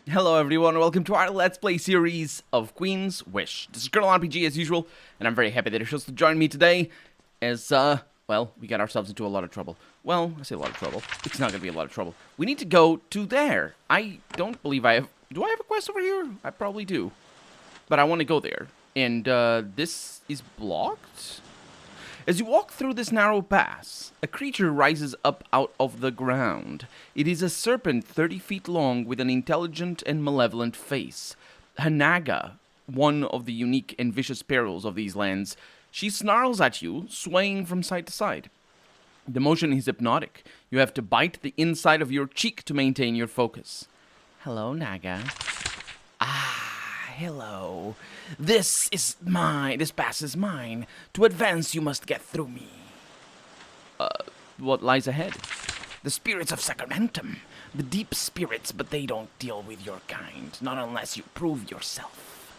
Hello everyone, welcome to our Let's Play series of Queen's Wish. This is Colonel RPG as usual, and I'm very happy that you're supposed to join me today, as, well, we got ourselves into a lot of trouble. Well, I say a lot of trouble. It's not gonna be a lot of trouble. We need to go to there. I don't believe I have... Do I have a quest over here? I probably do. But I want to go there. And, this is blocked? As you walk through this narrow pass, a creature rises up out of the ground. It is a serpent 30 feet long with an intelligent and malevolent face. Hanaga, one of the unique and vicious perils of these lands, she snarls at you, swaying from side to side. The motion is hypnotic. You have to bite the inside of your cheek to maintain your focus. Hello, Naga. Hello. This pass is mine. To advance, you must get through me. What lies ahead? The spirits of Sacramentum. The deep spirits, but they don't deal with your kind. Not unless you prove yourself.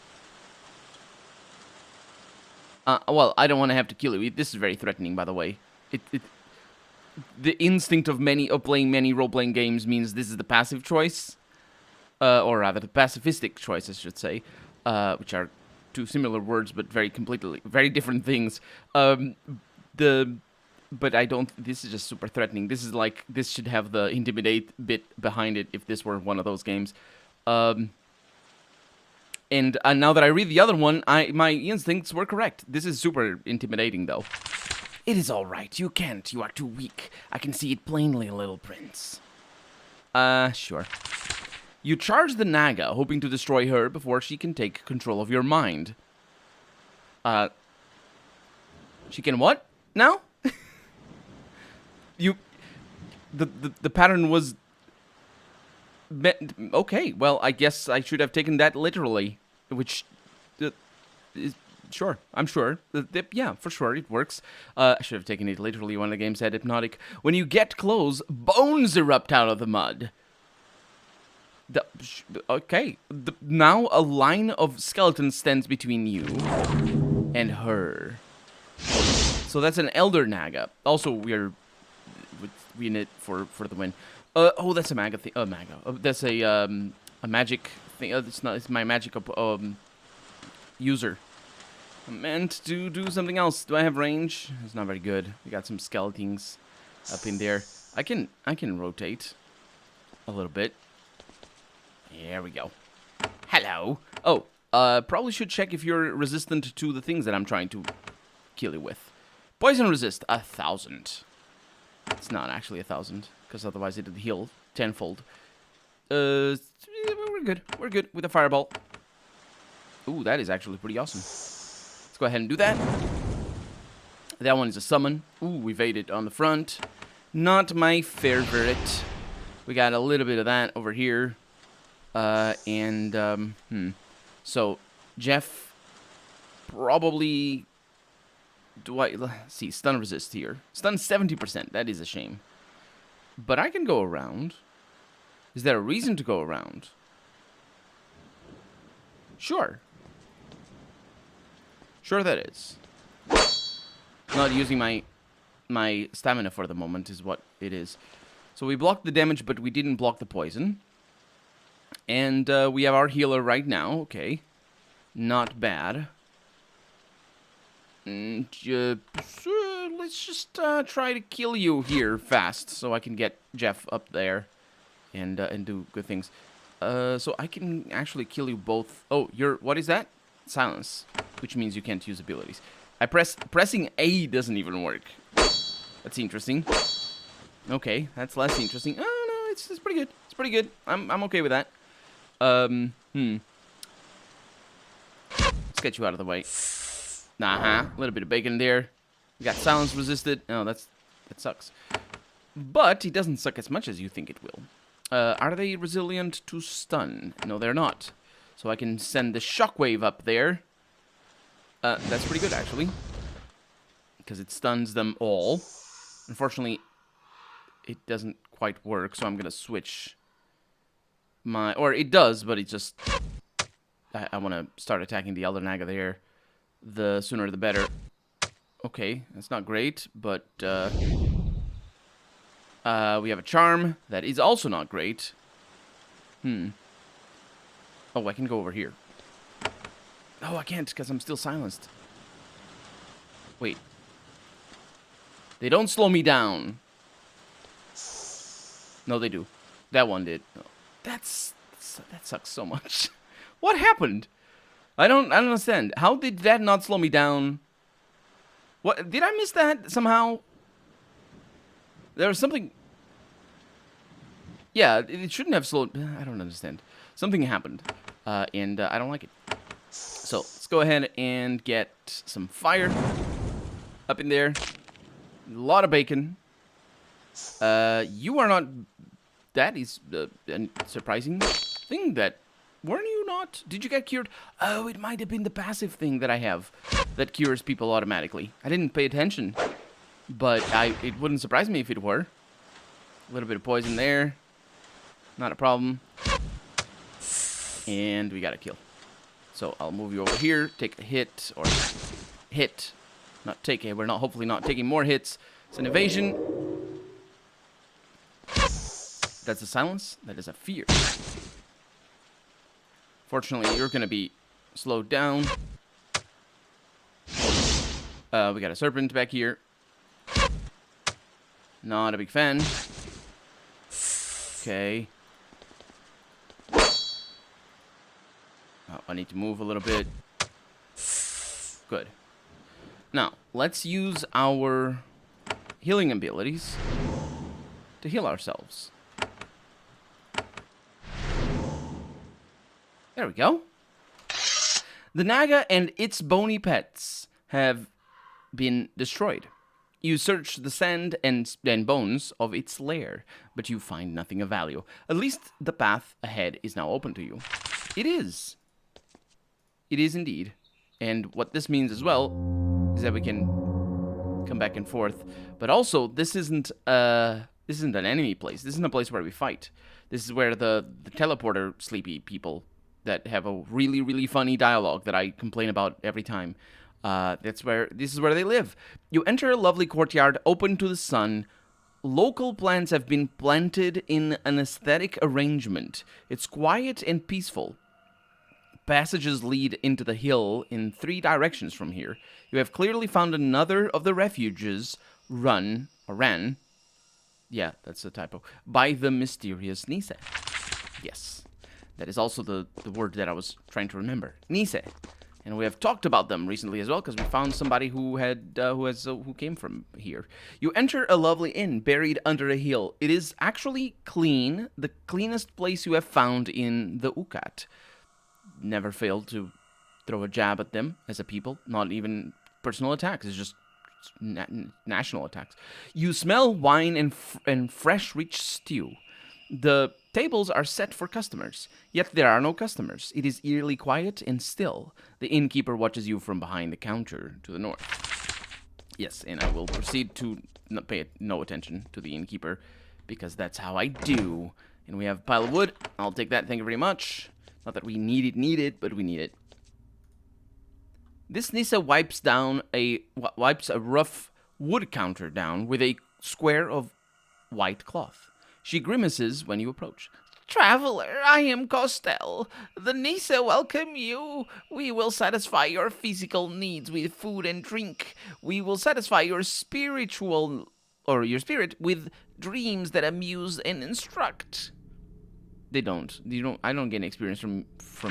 Well, I don't want to have to kill you. This is very threatening, by the way. The instinct of playing many role-playing games means this is the passive choice. Or rather, the pacifistic choice, I should say, which are two similar words, but very different things. But I don't. This is just super threatening. This is like this should have the intimidate bit behind it if this were one of those games. And now that I read the other one, my instincts were correct. This is super intimidating, though. It is all right. You can't. You are too weak. I can see it plainly, little prince. Sure. You charge the Naga, hoping to destroy her before she can take control of your mind. She can what? Now? The pattern was... Okay, well, I guess I should have taken that literally. Which... is, sure, I'm sure. Yeah, for sure, it works. I should have taken it literally when the game said hypnotic. When you get close, bones erupt out of the mud. Okay, now a line of skeletons stands between you and her. So that's an Elder Naga. Also, we're in it for the win. Oh, that's a Maga thing. Maga. That's a magic thing. It's not. It's my magic user. I meant to do something else. Do I have range? It's not very good. We got some skeletons up in there. I can rotate a little bit. There we go. Hello. Oh, probably should check if you're resistant to the things that I'm trying to kill you with. Poison resist, 1,000. It's not actually 1,000, because otherwise it'd heal tenfold. We're good. We're good with a fireball. Ooh, that is actually pretty awesome. Let's go ahead and do that. That one is a summon. Ooh, we evaded on the front. Not my favorite. We got a little bit of that over here. So, Jeff, probably, let's see, stun resist here. Stun 70%, that is a shame. But I can go around. Is there a reason to go around? Sure. Sure that is. Not using my stamina for the moment is what it is. So we blocked the damage, but we didn't block the poison. And we have our healer right now. Okay. Not bad. Let's just try to kill you here fast so I can get Jeff up there and do good things. So I can actually kill you both. Oh, what is that? Silence, which means you can't use abilities. Pressing A doesn't even work. That's interesting. Okay, that's less interesting. Oh no, it's pretty good. It's pretty good. I'm okay with that. Let's get you out of the way. A little bit of bacon there. We got silence resisted. Oh, that sucks. But it doesn't suck as much as you think it will. Are they resilient to stun? No, they're not. So I can send the shockwave up there. That's pretty good, actually. Because it stuns them all. Unfortunately, it doesn't quite work, so I'm going to switch or it does, but it just... I want to start attacking the Elder Naga there. The sooner the better. Okay, that's not great, but we have a charm that is also not great. Oh, I can go over here. Oh, I can't because I'm still silenced. Wait. They don't slow me down. No, they do. That one did. No. That sucks so much. What happened? I don't understand. How did that not slow me down? What, did I miss that somehow? There was something. Yeah, it shouldn't have slowed. I don't understand. Something happened, and I don't like it. So let's go ahead and get some fire up in there. A lot of bacon. You are not. That is a surprising thing. That weren't you not? Did you get cured? Oh, it might have been the passive thing that I have that cures people automatically. I didn't pay attention, but it wouldn't surprise me if it were. A little bit of poison there. Not a problem. And we got a kill. So I'll move you over here, take a hit, or hit. Not take it. We're not, hopefully not taking more hits. It's an evasion. That's a silence. That is a fear. Fortunately, you're going to be slowed down. We got a serpent back here. Not a big fan. Okay. Oh, I need to move a little bit. Good. Now, let's use our healing abilities to heal ourselves. There we go. The Naga and its bony pets have been destroyed. You search the sand and bones of its lair, but you find nothing of value. At least the path ahead is now open to you. It is. It is indeed. And what this means as well is that we can come back and forth. But also, this isn't an enemy place. This isn't a place where we fight. This is where the teleporter sleepy people that have a really, really funny dialogue that I complain about every time. This is where they live. You enter a lovely courtyard open to the sun. Local plants have been planted in an aesthetic arrangement. It's quiet and peaceful. Passages lead into the hill in 3 directions from here. You have clearly found another of the refuges ran, yeah, that's a typo, by the mysterious Nise. Yes, that is also the word that I was trying to remember. Nise. And we have talked about them recently as well, because we found somebody who came from here. You enter a lovely inn buried under a hill. It is actually clean, the cleanest place you have found in the Ukat. Never failed to throw a jab at them as a people, not even personal attacks. It's just national attacks. You smell wine and fresh, rich stew. The tables are set for customers, yet there are no customers. It is eerily quiet and still. The innkeeper watches you from behind the counter to the north. Yes, and I will proceed to pay no attention to the innkeeper, because that's how I do. And we have a pile of wood. I'll take that, thank you very much. Not that we need it, but we need it. This Nisa wipes a rough wood counter down with a square of white cloth. She grimaces when you approach. Traveler, I am Costel. The Nisa welcome you. We will satisfy your physical needs with food and drink. We will satisfy your spirit with dreams that amuse and instruct. They don't. I don't get any experience from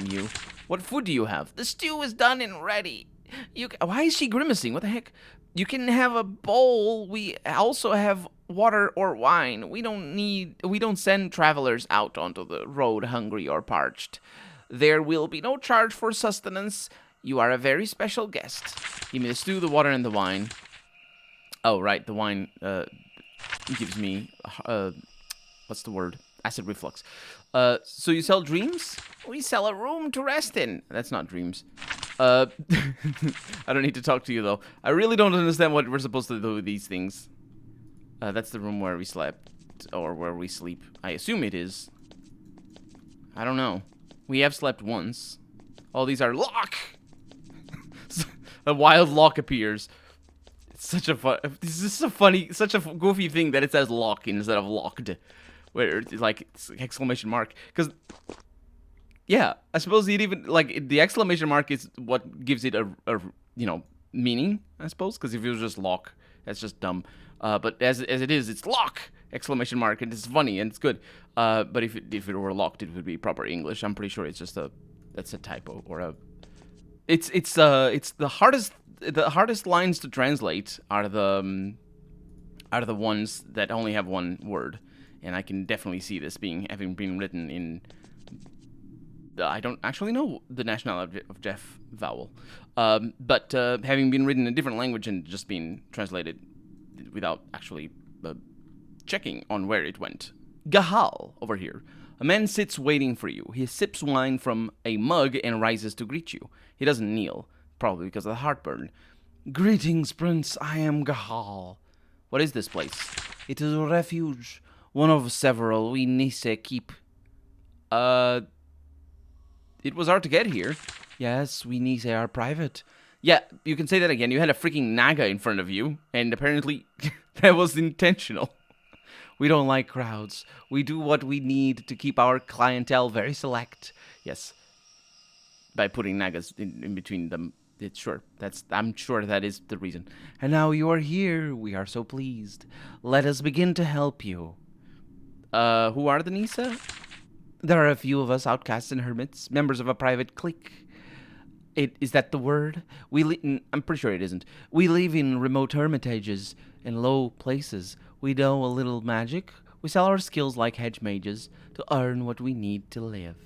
you. What food do you have? The stew is done and ready. Why is she grimacing? What the heck? You can have a bowl. We also have water or wine. We don't send travelers out onto the road hungry or parched. There will be no charge for sustenance. You are a very special guest. Give me the stew, the water, and the wine. Oh, right. The wine gives me, what's the word? Acid reflux. So you sell dreams? We sell a room to rest in. That's not dreams. I don't need to talk to you, though. I really don't understand what we're supposed to do with these things. That's the room where we slept, or where we sleep. I assume it is. I don't know. We have slept once. All these are lock! A wild lock appears. It's such a this is such a goofy thing that it says lock instead of locked. Where it's like, it's exclamation mark. Because Yeah, I suppose it even like the exclamation mark is what gives it a you know meaning. I suppose because if it was just lock, that's just dumb. But as it is, it's lock exclamation mark, and it's funny and it's good. But if it were locked, it would be proper English. I'm pretty sure it's just that's a typo or a. It's the hardest lines to translate are the ones that only have one word, and I can definitely see this having been written in. I don't actually know the nationality of Jeff Vowell, but having been written in a different language and just being translated without actually checking on where it went. Gahal over here. A man sits waiting for you. He sips wine from a mug and rises to greet you. He doesn't kneel, probably because of the heartburn. Greetings, Prince. I am Gahal. What is this place? It is a refuge, one of several we Nise keep. It was hard to get here. Yes, we Nise are private. Yeah, you can say that again. You had a freaking Naga in front of you, and apparently that was intentional. We don't like crowds. We do what we need to keep our clientele very select. Yes, by putting Nagas in between them. I'm sure that is the reason. And now you are here. We are so pleased. Let us begin to help you. Who are the Nisa? There are a few of us, outcasts and hermits, members of a private clique. Is that the word? I'm pretty sure it isn't. We live in remote hermitages and low places. We know a little magic. We sell our skills like hedge mages to earn what we need to live.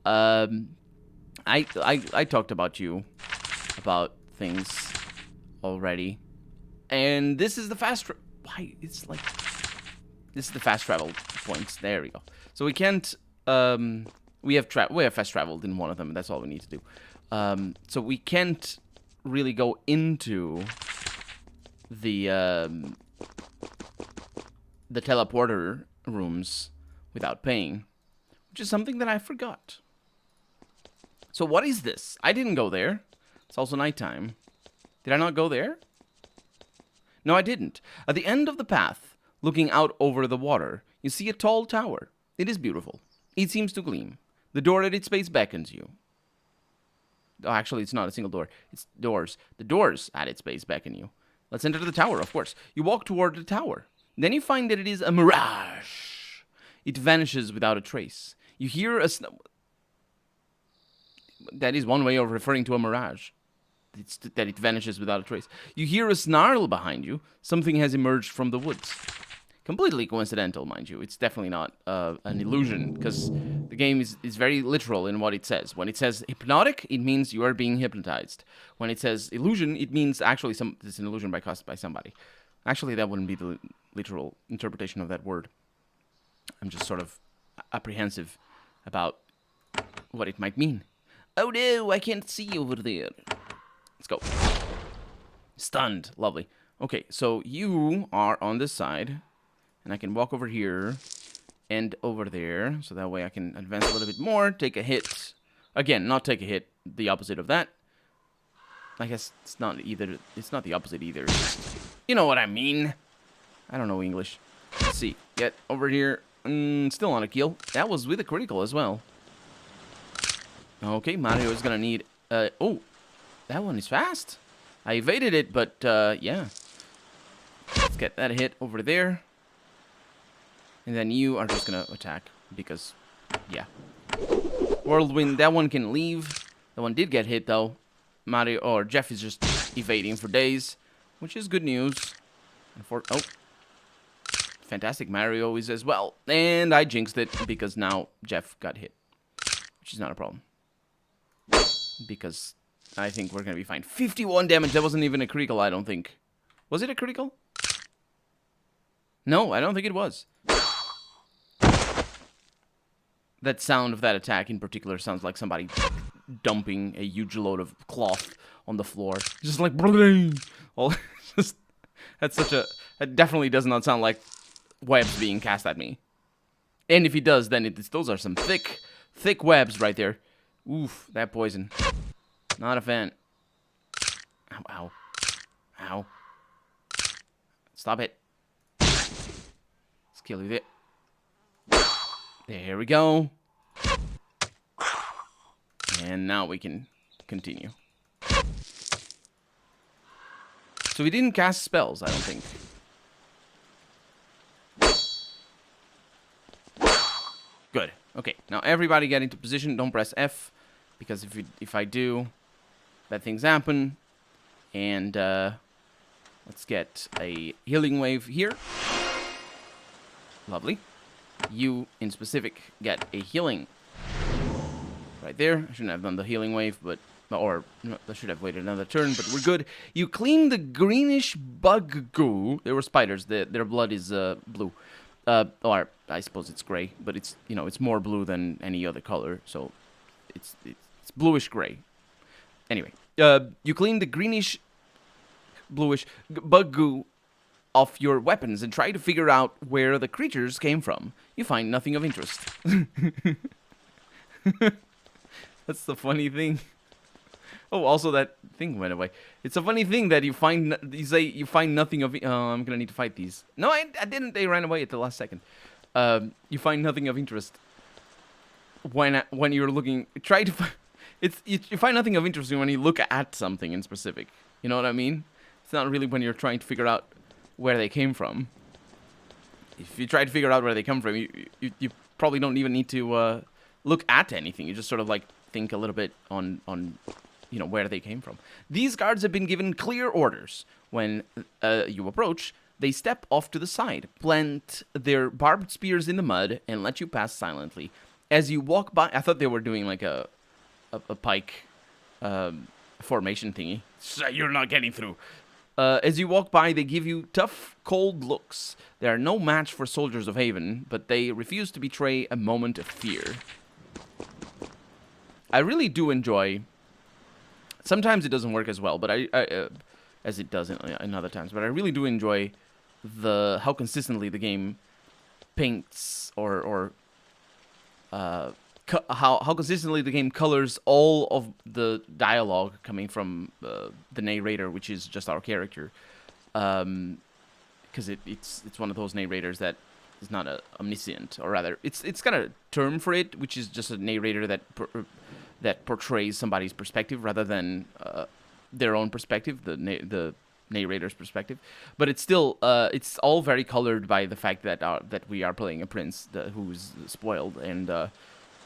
I talked about you, about things already, and this is the fast. Why it's like this is the fast travel points. There we go. So we can't. We have fast traveled in one of them. That's all we need to do. So we can't really go into the teleporter rooms without paying, which is something that I forgot. So what is this? I didn't go there. It's also nighttime. Did I not go there? No, I didn't. At the end of the path, looking out over the water, you see a tall tower. It is beautiful. It seems to gleam. The door at its base beckons you. Oh, actually, it's not a single door. It's doors. The doors at its base beckon you. Let's enter the tower, of course. You walk toward the tower. Then you find that it is a mirage. It vanishes without a trace. You hear a... That is one way of referring to a mirage. It's that it vanishes without a trace. You hear a snarl behind you. Something has emerged from the woods. Completely coincidental, mind you. It's definitely not an illusion, because the game is very literal in what it says. When it says hypnotic, it means you are being hypnotized. When it says illusion, it means actually it's an illusion caused by somebody. Actually, that wouldn't be the literal interpretation of that word. I'm just sort of apprehensive about what it might mean. Oh no, I can't see over there. Let's go. Stunned. Lovely. Okay, so you are on this side, and I can walk over here and over there, so that way I can advance a little bit more, take a hit. Again, not take a hit, the opposite of that. I guess it's not the opposite either. You know what I mean. I don't know English. Let's see. Get over here. Still on a kill. That was with a critical as well. Okay, Mario is gonna need... oh, that one is fast. I evaded it, but, yeah. Let's get that hit over there. And then you are just gonna attack, because, yeah. Whirlwind, that one can leave. That one did get hit, though. Mario, or Jeff is just evading for days, which is good news. And oh. Fantastic, Mario is as well. And I jinxed it, because now Jeff got hit. Which is not a problem. Because I think we're going to be fine. 51 damage. That wasn't even a critical, I don't think. Was it a critical? No, I don't think it was. That sound of that attack in particular sounds like somebody dumping a huge load of cloth on the floor. Just like... Well, that definitely does not sound like webs being cast at me. And if he does, then those are some thick webs right there. Oof, that poison. Not a fan. Ow, ow. Ow. Stop it. Let's kill you there. There we go. And now we can continue. So we didn't cast spells, I don't think. Good. Okay, now everybody get into position. Don't press F, because if I do, bad things happen. And let's get a healing wave here. Lovely. You, in specific, get a healing right there. I shouldn't have done the healing wave, but... Or, no, I should have waited another turn, but we're good. You clean the greenish bug goo. There were spiders. Their blood is blue. Or, I suppose it's gray, but it's, you know, it's more blue than any other color, so it's bluish gray. Anyway, you clean the greenish, bluish bug goo off your weapons and try to figure out where the creatures came from. You find nothing of interest. That's the funny thing. Oh, also that thing went away. It's a funny thing that you say you find nothing of... I'm gonna need to fight these. No, I didn't. They ran away at the last second. You find nothing of interest when you're looking... Try to find... You find nothing of interest when you look at something in specific. You know what I mean? It's not really when you're trying to figure out where they came from. If you try to figure out where they come from, you probably don't even need to look at anything. You just sort of like think a little bit on you know, where they came from. These guards have been given clear orders. When you approach, they step off to the side, plant their barbed spears in the mud, and let you pass silently. As you walk by, I thought they were doing like a pike formation thingy. So you're not getting through. As you walk by, they give you tough, cold looks. They are no match for soldiers of Haven, but they refuse to betray a moment of fear. I really do enjoy... Sometimes it doesn't work as well, but as it does in other times. But I really do enjoy how consistently the game paints how consistently the game colors all of the dialogue coming from the narrator, which is just our character, because it's one of those narrators that is not omniscient, or rather, it's got a term for it, which is just a narrator that portrays somebody's perspective rather than their own perspective, the narrator's perspective. But it's still it's all very colored by the fact that we are playing a prince who's spoiled and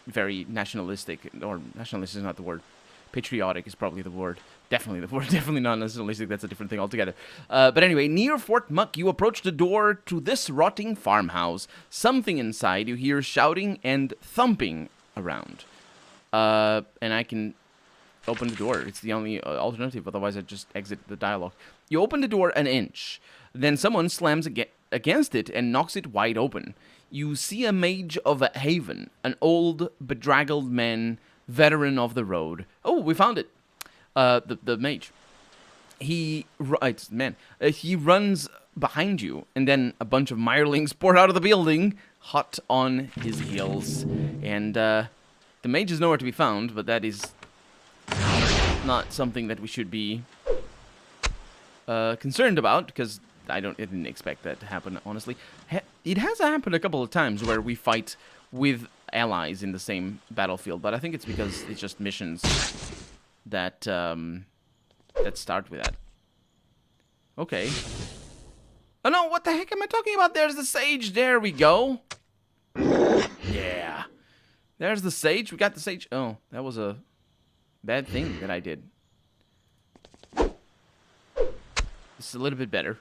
very nationalistic, or nationalistic is not the word. Patriotic is probably the word. Definitely the word. Definitely not nationalistic. That's a different thing altogether. But anyway, near Fort Muck, you approach the door to this rotting farmhouse. Something inside you hear shouting and thumping around. And I can open the door. It's the only alternative. Otherwise, I'd just exit the dialogue. You open the door an inch. Then someone slams against it and knocks it wide open. You see a mage of a haven, an old, bedraggled man, veteran of the road. Oh, we found it. The mage. He runs behind you, and then a bunch of mirelings pour out of the building, hot on his heels. And the mage is nowhere to be found, but that is not something that we should be concerned about, because I didn't expect that to happen, honestly. It has happened a couple of times where we fight with allies in the same battlefield, but I think it's because it's just missions that that start with that. Okay. Oh no, what the heck am I talking about? There's the sage. There we go. Yeah. There's the sage. We got the sage. Oh, that was a bad thing that I did. This is a little bit better.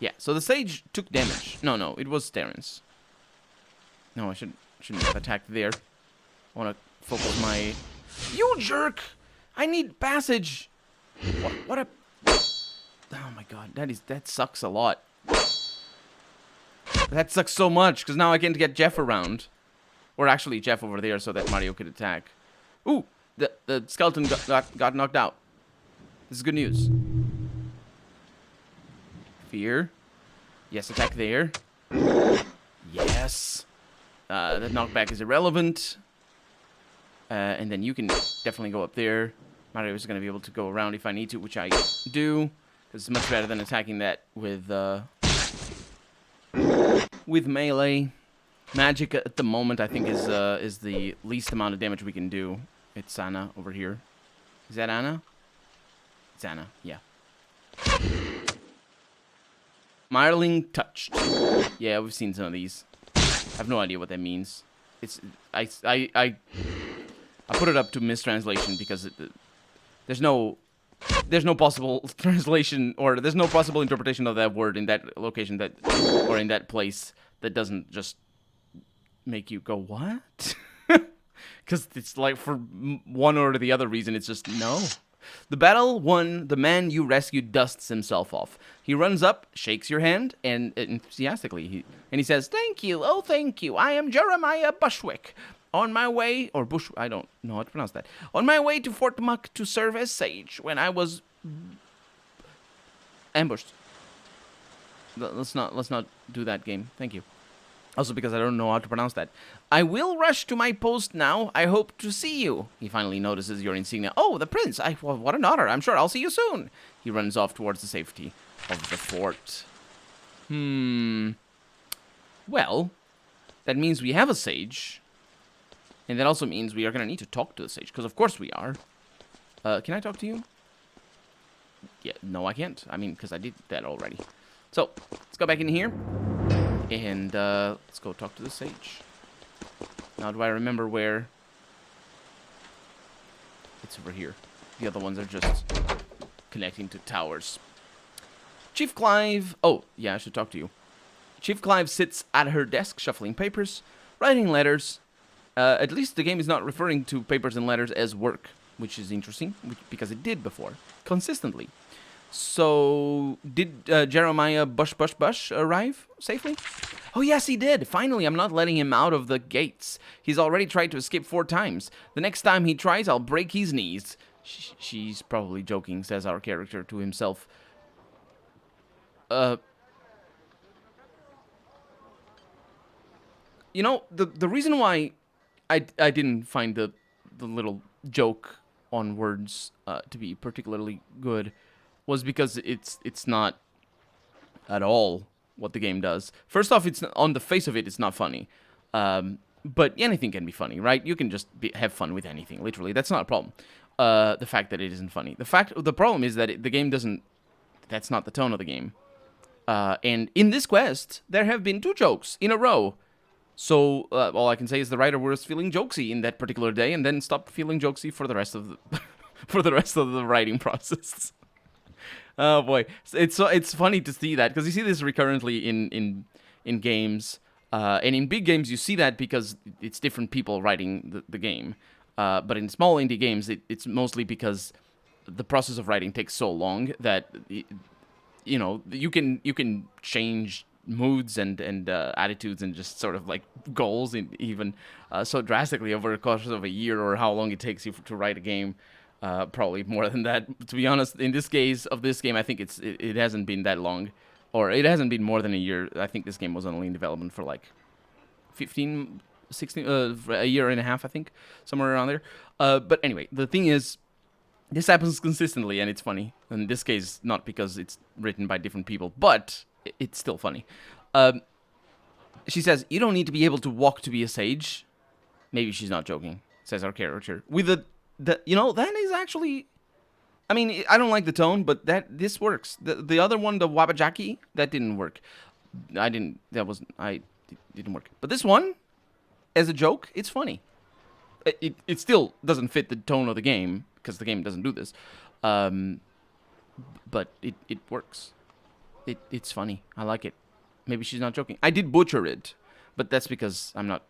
Yeah, so the sage took damage. No, it was Terrence. No, I shouldn't have attacked there. I want to focus my... You jerk! I need passage! What a... Oh my god, that sucks a lot. That sucks so much, because now I can't get Jeff around. Or actually Jeff over there so that Mario could attack. Ooh, the skeleton got knocked out. This is good news. Fear. Yes, attack there. Yes. That knockback is irrelevant. And then you can definitely go up there. Mario is going to be able to go around if I need to, which I do. Because it's much better than attacking that with melee. Magic at the moment, I think, is the least amount of damage we can do. It's Anna over here. Is that Anna? It's Anna, yeah. Marling touched. Yeah, we've seen some of these. I have no idea what that means. It's I put it up to mistranslation because there's no possible translation, or there's no possible interpretation of that word in that location that, or in that place, that doesn't just make you go, what? Because it's like, for one or the other reason, it's just no. The battle won, the man you rescued dusts himself off. He runs up, shakes your hand, and enthusiastically, he says, "Thank you, oh thank you, I am Jeremiah Bushwick. On my way," or Bush, I don't know how to pronounce that. "On my way to Fort Muck to serve as sage when I was ambushed." Let's not do that game. Thank you. Also because I don't know how to pronounce that. "I will rush to my post now. I hope to see you." He finally notices your insignia. "Oh, the prince. Well, what an honor. I'm sure I'll see you soon." He runs off towards the safety of the fort. Well, that means we have a sage. And that also means we are going to need to talk to the sage, because of course we are. Can I talk to you? Yeah, no, I can't. I mean, because I did that already. So, let's go back in here. And let's go talk to the sage. Now, do I remember where? It's over here. The other ones are just connecting to towers. Chief Clive. Oh, yeah, I should talk to you. Chief Clive sits at her desk, shuffling papers, writing letters. At least the game is not referring to papers and letters as work, which is interesting, because it did before, consistently. So, did Jeremiah Bush arrive safely? Oh, yes, he did. Finally, I'm not letting him out of the gates. He's already tried to escape 4 times. The next time he tries, I'll break his knees. She's probably joking, says our character to himself. You know, the reason why I didn't find the little joke on words to be particularly good was because it's not at all what the game does. First off, it's on the face of it, it's not funny. But anything can be funny, right? You can just have fun with anything, literally. That's not a problem. The fact that it isn't funny. The problem is that the game doesn't... That's not the tone of the game. And in this quest, there have been 2 jokes in a row. So all I can say is the writer was feeling jokesy in that particular day, and then stopped feeling jokesy for the rest of the for the rest of the writing process. Oh boy, it's funny to see that, because you see this recurrently in games, and in big games you see that because it's different people writing the game. But in small indie games, it's mostly because the process of writing takes so long that you know you can change moods and attitudes and just sort of like goals even so drastically over the course of a year, or how long it takes you to write a game. Probably more than that, to be honest. In this case of this game, I think it hasn't been that long, or it hasn't been more than a year. I think this game was only in development for like 15, 16, a year and a half, I think, somewhere around there. But anyway, the thing is, this happens consistently, and it's funny. In this case, not because it's written by different people, but it's still funny. She says, "You don't need to be able to walk to be a sage." Maybe she's not joking, says our character. With that is actually... I mean, I don't like the tone, but this works. The other one, the Wabajaki, that didn't work. It didn't work. But this one, as a joke, it's funny. It still doesn't fit the tone of the game, because the game doesn't do this. But it works. It's funny. I like it. Maybe she's not joking. I did butcher it, but that's because I'm not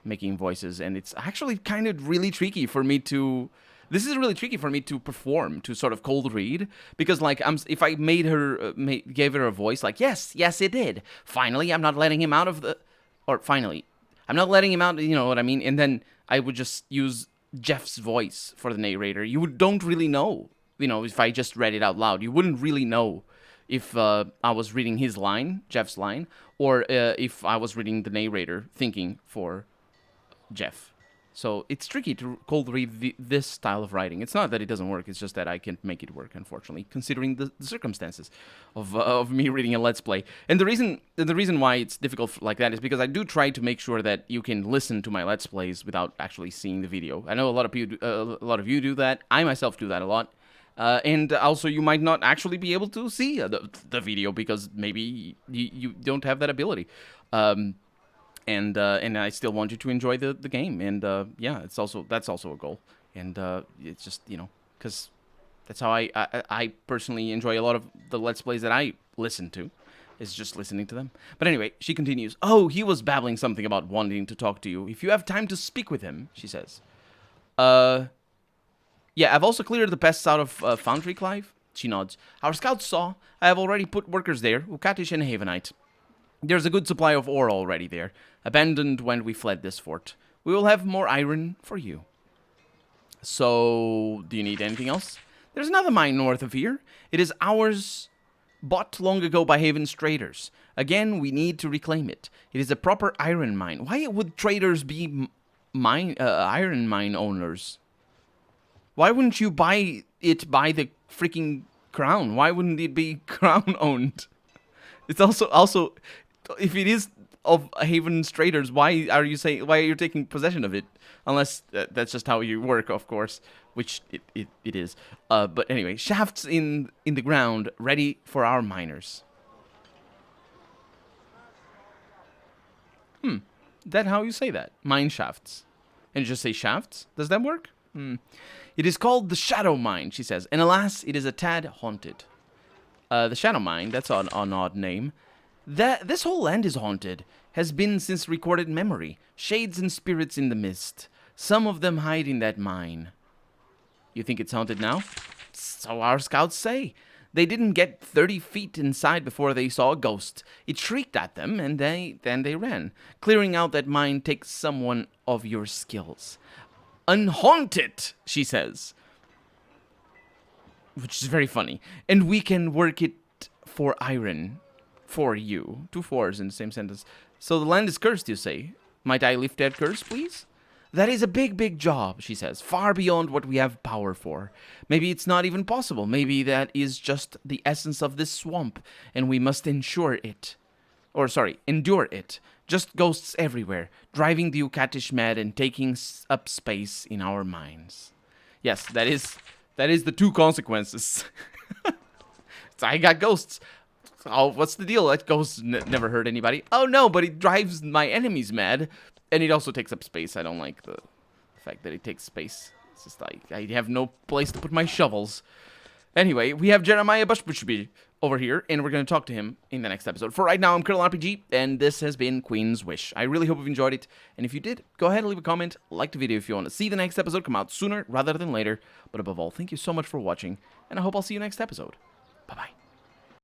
making voices, and it's actually kind of really tricky for me to... This is really tricky for me to perform, to sort of cold read, because like if I made her gave her a voice like, yes, it did. Finally, I'm not letting him out of the... Or finally, I'm not letting him out, you know what I mean? And then I would just use Jeff's voice for the narrator. You don't really know, if I just read it out loud. You wouldn't really know if I was reading his line, Jeff's line, or if I was reading the narrator thinking for Jeff. So it's tricky to cold read this style of writing. It's not that it doesn't work, it's just that I can't make it work, unfortunately, considering the circumstances of me reading a Let's Play. And the reason why it's difficult like that is because I do try to make sure that you can listen to my Let's Plays without actually seeing the video. I know a lot of you do that. I myself do that a lot. And also, you might not actually be able to see the video because maybe you don't have that ability. And I still want you to enjoy the game, and yeah, that's also a goal, and it's just, you know, because that's how I personally enjoy a lot of the Let's Plays that I listen to, is just listening to them. But anyway, she continues. Oh, he was babbling something about wanting to talk to you. If you have time to speak with him, she says. Yeah, I've also cleared the pests out of Foundry, Clive. She nods. Our scouts saw. I have already put workers there, Ukatish and Havenite. There's a good supply of ore already there, abandoned when we fled this fort. We will have more iron for you. So, do you need anything else? There's another mine north of here. It is ours, bought long ago by Haven's traders. Again, we need to reclaim it. It is a proper iron mine. Why would traders be iron mine owners? Why wouldn't you buy it by the freaking crown? Why wouldn't it be crown owned? It's also, if it is of Haven's traders, why are you taking possession of it? Unless that's just how you work, of course, which it is. But anyway, shafts in the ground, ready for our miners. That how you say that? Mine shafts. And you just say shafts? Does that work? It is called the Shadow Mine, she says, and alas, it is a tad haunted. The Shadow Mine, that's an odd name. This whole land is haunted, has been since recorded memory. Shades and spirits in the mist. Some of them hide in that mine. You think it's haunted now? So our scouts say. They didn't get 30 feet inside before they saw a ghost. It shrieked at them, and then they ran. Clearing out that mine takes someone of your skills. Unhaunted, she says. Which is very funny. And we can work it for iron. For you. 2 4s in the same sentence. So the land is cursed, you say? Might I lift that curse, please? That is a big job, she says. Far beyond what we have power for. Maybe it's not even possible. Maybe that is just the essence of this swamp, and we must endure it. Just ghosts everywhere, driving the Ukatish mad and taking up space in our minds. Yes, that is the 2 consequences. So I got ghosts. Oh, what's the deal? That ghost never hurt anybody. Oh no, but it drives my enemies mad, and it also takes up space. I don't like the fact that it takes space. It's just like I have no place to put my shovels. Anyway, we have Jeremiah Bushby over here, and we're going to talk to him in the next episode. For right now, I'm Colonel RPG, and this has been Queen's Wish. I really hope you've enjoyed it, and if you did, go ahead and leave a comment, like the video if you want to see the next episode come out sooner rather than later. But above all, thank you so much for watching, and I hope I'll see you next episode.